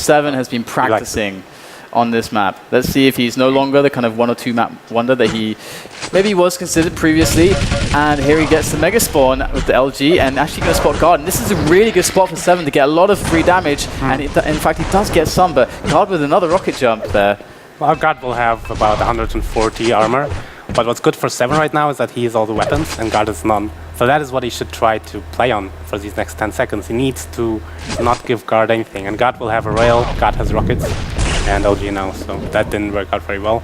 Sev3n has been practicing on this map. Let's see if he's no longer the kind of 1 or 2 map wonder that he maybe was considered previously. And here he gets the Mega Spawn with the LG and actually going to spot Guard. And this is a really good spot for Sev3n to get a lot of free damage. And in fact, he does get some, but Guard with another rocket jump there. Well, Guard will have about 140 armor. But what's good for Sev3n right now is that he has all the weapons and Guard has none. So that is what he should try to play on for these next 10 seconds. He needs to not give Guard anything. And Guard will have a rail, Guard has rockets, and LG now. So that didn't work out very well.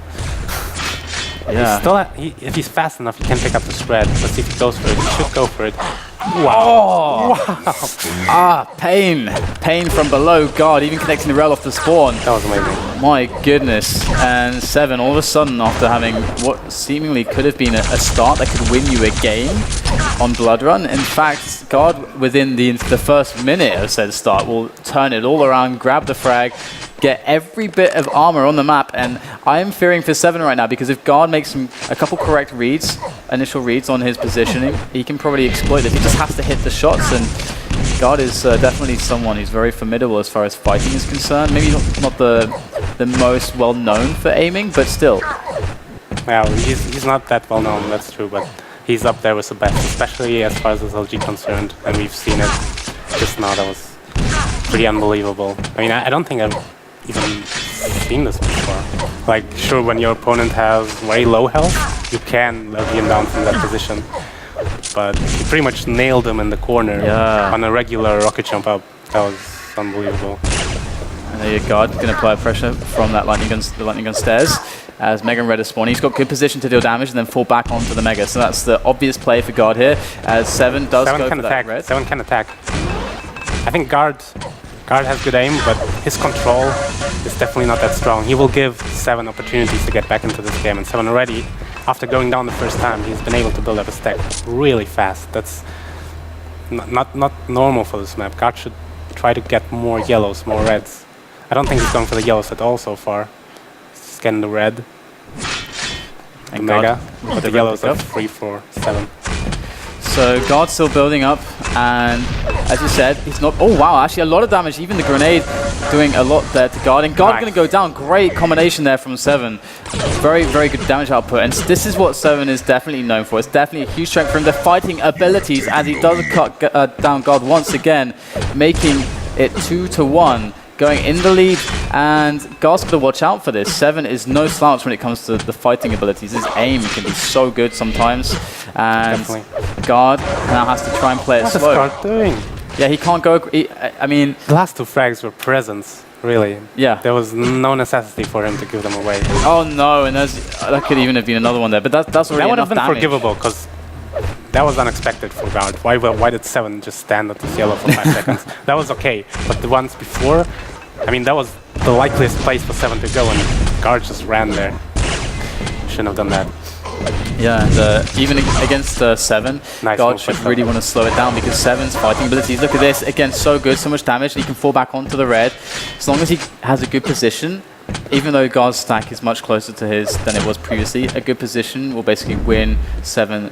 Yeah. If he's fast enough, he can pick up the spread. Let's see if he goes for it. He should go for it. Wow. Oh. Wow. Ah, pain. Pain from below. Guard even connecting the rail off the spawn. That was amazing. My goodness. And Sev3n all of a sudden, after having what seemingly could have been a start that could win you a game on Blood Run, in fact, Guard within the first minute of said start will turn it all around, grab the frag, get every bit of armor on the map, and I am fearing for Sev3n right now because if Guard makes a couple correct reads, initial reads on his positioning, he can probably exploit this. He just has to hit the shots, and Guard is definitely someone who's very formidable as far as fighting is concerned. Maybe not the most well known for aiming, but still. Well, he's not that well known, that's true, but he's up there with the best, especially as far as his LG concerned, and we've seen it just now. That was pretty unbelievable. I mean, I don't think I've even seen this before. Like, sure, when your opponent has very low health, you can let him down from that position. But he pretty much nailed him in the corner on a regular rocket jump up. That was unbelievable. And there you Guard going to apply pressure from that the lightning gun stairs. As Mega and Red is spawning, he's got good position to deal damage and then fall back onto the Mega. So that's the obvious play for Guard here. As Sev3n does go for that red. Sev3n can attack. I think Guard has good aim, but his control is definitely not that strong. He will give Sev3n opportunities to get back into this game, and Sev3n already, after going down the first time, he's been able to build up a stack really fast. That's not normal for this map. Guard should try to get more yellows, more reds. I don't think he's going for the yellows at all so far. He's getting the red, the Mega, but the yellows are free for Sev3n. So Guard's still building up, and as you said, he's not. Oh wow! Actually, a lot of damage. Even the grenade doing a lot there to Guard, and Guard going to go down. Great combination there from Sev3n. Very, very good damage output, and this is what Sev3n is definitely known for. It's definitely a huge strength from the fighting abilities, as he does cut down Guard once again, making it 2-1. Going in the lead, and Guard's got to watch out for this. Sev3n is no slouch when it comes to the fighting abilities. His aim can be so good sometimes, and Guard now has to try and play it slow. What is Guard doing? Yeah, he can't go. I mean, the last 2 frags were presents, really. Yeah. There was no necessity for him to give them away. Oh no, and that could even have been another one there, but that's already enough damage. That would have been forgivable, because that was unexpected for Guard. Why did Sev3n just stand at this yellow for 5 seconds? That was okay, but the ones before, I mean, that was the likeliest place for Sev3n to go, and Guard just ran there. Shouldn't have done that. Yeah, and even against Sev3n, Guard should really want to slow it down, because Sev3n's fighting abilities, look at this, again, so good, so much damage, and he can fall back onto the red. As long as he has a good position, even though Guard's stack is much closer to his than it was previously, a good position will basically win Sev3n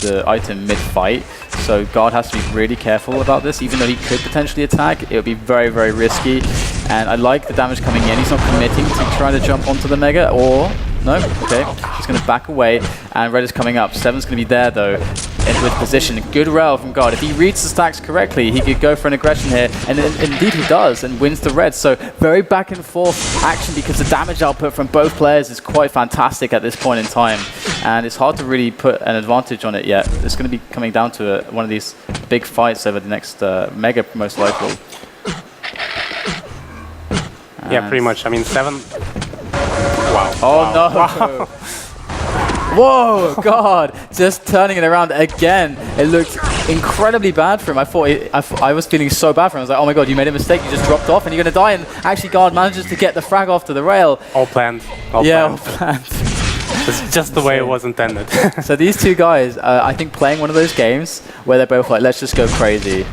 the item mid-fight. So Guard has to be really careful about this. Even though he could potentially attack, it would be very, very risky. And I like the damage coming in. He's not committing to trying to jump onto the Mega, or... No? Okay. He's going to back away, and red is coming up. Sev3n's going to be there, though, with position. Good rail from Guard. If he reads the stacks correctly, he could go for an aggression here, and indeed he does, and wins the red. So very back and forth action, because the damage output from both players is quite fantastic at this point in time, and it's hard to really put an advantage on it yet. It's going to be coming down to one of these big fights over the next Mega, most likely. Yeah, pretty much. I mean, Sev3n... Wow. Oh wow. no! Wow. Whoa, God! Just turning it around again. It looked incredibly bad for him. I was feeling so bad for him. I was like, oh my God, you made a mistake. You just dropped off and you're going to die. And actually, Guard manages to get the frag off to the rail. All planned. All planned. It's just the way it was intended. So these two guys, I think, playing one of those games where they're both like, let's just go crazy.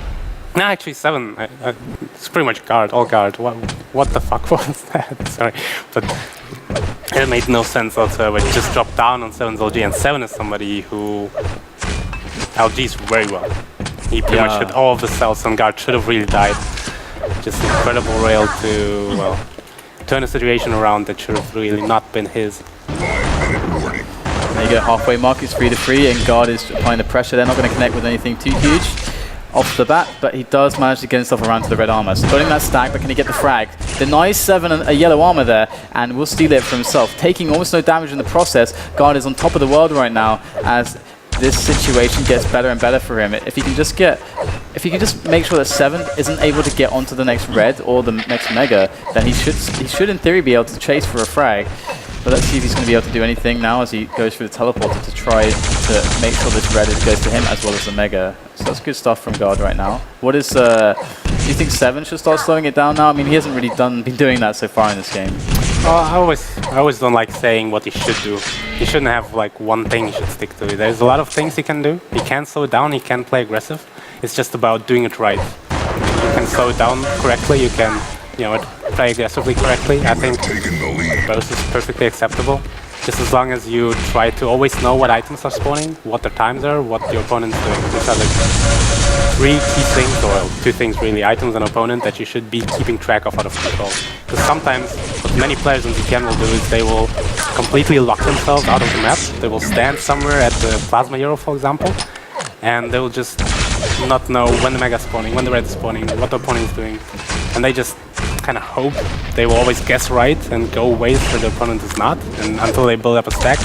No, actually, Sev3n, it's pretty much Guard, all Guard. What the fuck was that? Sorry. But it made no sense whatsoever. He just dropped down on Sev3n's LG, and Sev3n is somebody who LGs very well. He pretty much hit all of the cells, and Guard should have really died. Just incredible rail to, well, turn a situation around that should have really not been his. There you go, halfway mark is 3-3, and Guard is applying the pressure. They're not going to connect with anything too huge off the bat, but he does manage to get himself around to the red armor. So putting that stack, but can he get the frag? Denies Sev3n a yellow armor there, and will steal it for himself, taking almost no damage in the process. Guard is on top of the world right now as this situation gets better and better for him. If he can just make sure that Sev3n isn't able to get onto the next red or the next mega, then he should in theory be able to chase for a frag. But let's see if he's going to be able to do anything now as he goes through the teleporter to try to make sure this red goes to him as well as the mega. So that's good stuff from Guard right now. What is do you think Sev3n should start slowing it down now? I mean, he hasn't really been doing that so far in this game. I always don't like saying what he should do. He shouldn't have like one thing he should stick to. There's a lot of things he can do. He can slow it down, he can play aggressive. It's just about doing it right. You can slow it down correctly, you can, you know, play aggressively correctly. I think both is perfectly acceptable. Just as long as you try to always know what items are spawning, what their times are, what your opponent's doing. These are like 3 key things, or 2 things really, items and opponent, that you should be keeping track of out of control. Because sometimes what many players in ZKN will do is they will completely lock themselves out of the map. They will stand somewhere at the Plasma Euro, for example, and they will just not know when the mega is spawning, when the red is spawning, what the opponent is doing, and they just kind of hope they will always guess right and go ways where the opponent is not, and until they build up a stack.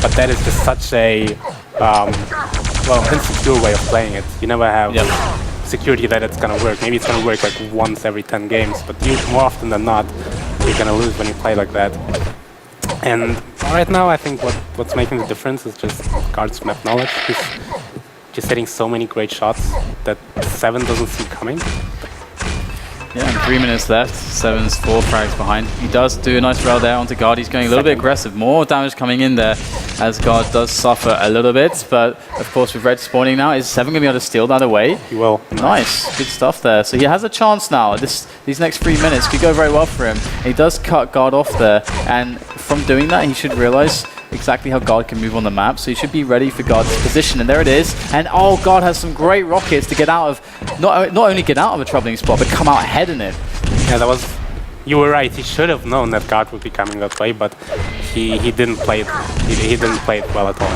But that is just such a well, insecure way of playing it. You never have security that it's gonna work. Maybe it's gonna work like once every 10 games, but more often than not, you're gonna lose when you play like that. And right now, I think what's making the difference is just Guard's map knowledge. He's just hitting so many great shots that Sev3n doesn't see coming. Yeah, and 3 minutes left. Sev3n's 4 frags behind. He does do a nice rail there onto Guard. He's going a little bit aggressive. More damage coming in there as Guard does suffer a little bit. But of course, with red spawning now, is Sev3n going to be able to steal that away? He will. Nice. Good stuff there. So he has a chance now. These next 3 minutes could go very well for him. He does cut Guard off there. And from doing that, he should realize exactly how Guard can move on the map, so he should be ready for Guard's position, and there it is. And oh, Guard has some great rockets to get out of, not only get out of a troubling spot, but come out ahead in it. Yeah, that was, you were right, he should have known that Guard would be coming that way, but he didn't play it, he didn't play it well at all.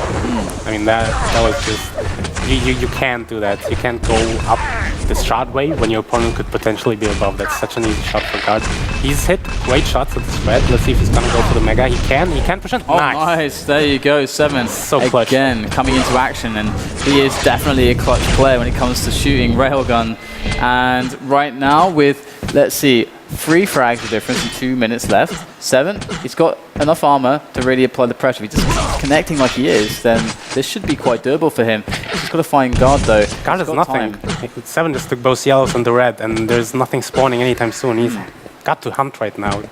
I mean, that was just, you can't do that. You can't go up the shot way when your opponent could potentially be above. That's such an easy shot for Guard. He's hit great shots at the spread. Let's see if he's gonna go for the mega. He can push it. Oh, nice. There you go. Sev3n so clutch. Again coming into action, and he is definitely a clutch player when it comes to shooting railgun. And right now with, let's see, 3 frags of difference and 2 minutes left. Sev3n, he's got enough armor to really apply the pressure. If he just keeps connecting like he is, then this should be quite doable for him. He's got to find Guard though. Guard is nothing. Sev3n just took both yellows and the red, and there's nothing spawning anytime soon. He's got to hunt right now.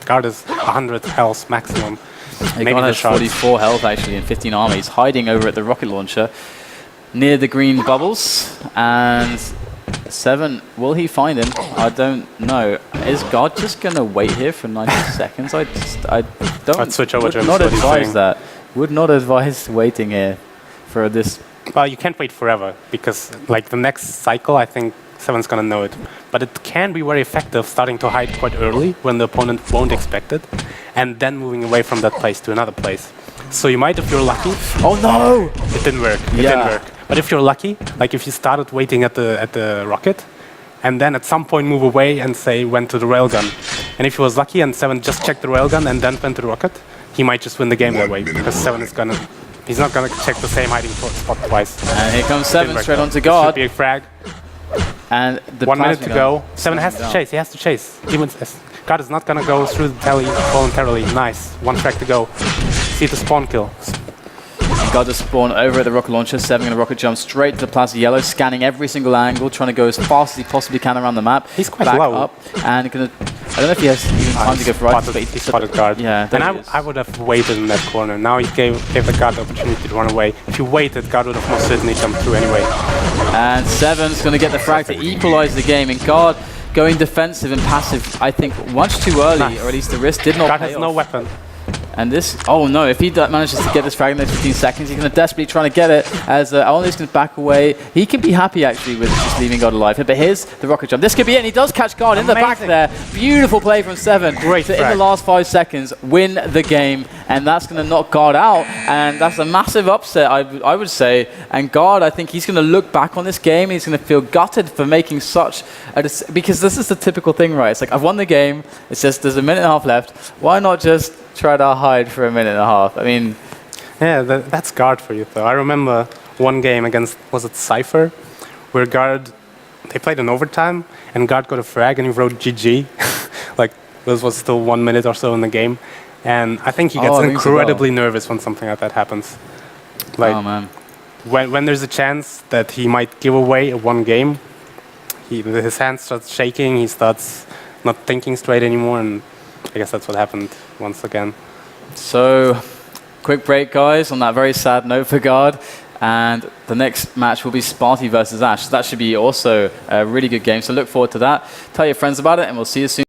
Guard is 100 health maximum. Maybe Guard has 44 health actually and 15 armor. He's hiding over at the rocket launcher near the green bubbles, and Sev3n, will he find him? I don't know. Is Guard just going to wait here for 90 seconds? I don't. I'd switch over to him. Would not advise that. Would not advise waiting here for this. Well, you can't wait forever, because like the next cycle, I think Sev3n's going to know it. But it can be very effective starting to hide quite early when the opponent won't expect it, and then moving away from that place to another place. So you might, if you're lucky. Oh no! It didn't work. It didn't work. But if you're lucky, like if you started waiting at the rocket, and then at some point move away and say went to the railgun, and if he was lucky and Sev3n just checked the railgun and then went to the rocket, he might just win the game that way, because Sev3n is he's not gonna check the same hiding spot twice. And here comes Sev3n straight onto Guard. Should be a frag. And the 1 minute to go. Sev3n has to chase. He has to chase. Even Guard is not gonna go through the telly voluntarily. Nice. 1 frag to go. See the spawn kill. Guard to spawn over at the rocket launcher. Sev3n going to rocket jump straight to the Plaza Yellow, scanning every single angle, trying to go as fast as he possibly can around the map. He's quite back low. Up, and gonna, I don't know if he has even time to go for right. He spotted Guard. Yeah, and I would have waited in that corner. Now he gave the Guard the opportunity to run away. If you waited, Guard would have most certainly jumped through anyway. And Sev3n's going to get the frag to equalize the game, and Guard going defensive and passive, I think, much too early, or at least the risk did not Guard pay has off. no weapon. And this, oh no, if he manages to get this frag in those 15 seconds, he's going to desperately try to get it as Aonu's going to back away. He can be happy actually with just leaving God alive here, but here's the rocket jump. This could be it, and he does catch God in the back there. Beautiful play from Sev3n. Great to, in the last 5 seconds, win the game, and that's going to knock God out, and that's a massive upset, I would say. And God, I think he's going to look back on this game, and he's going to feel gutted for making such a because this is the typical thing, right? It's like, I've won the game, it's just there's a minute and a half left. Why not just try to hide for a minute and a half? I mean... Yeah, that's Guard for you, though. I remember one game against, was it Cypher? Where Guard, they played in overtime, and Guard got a frag, and he wrote GG. Like, this was still 1 minute or so in the game. And I think he gets incredibly nervous when something like that happens. Like, oh, man. When there's a chance that he might give away one game, his hand starts shaking, he starts not thinking straight anymore, and I guess that's what happened once again. So, quick break, guys, on that very sad note for Guard. And the next match will be Sparty versus Ash. So that should be also a really good game. So look forward to that. Tell your friends about it, and we'll see you soon.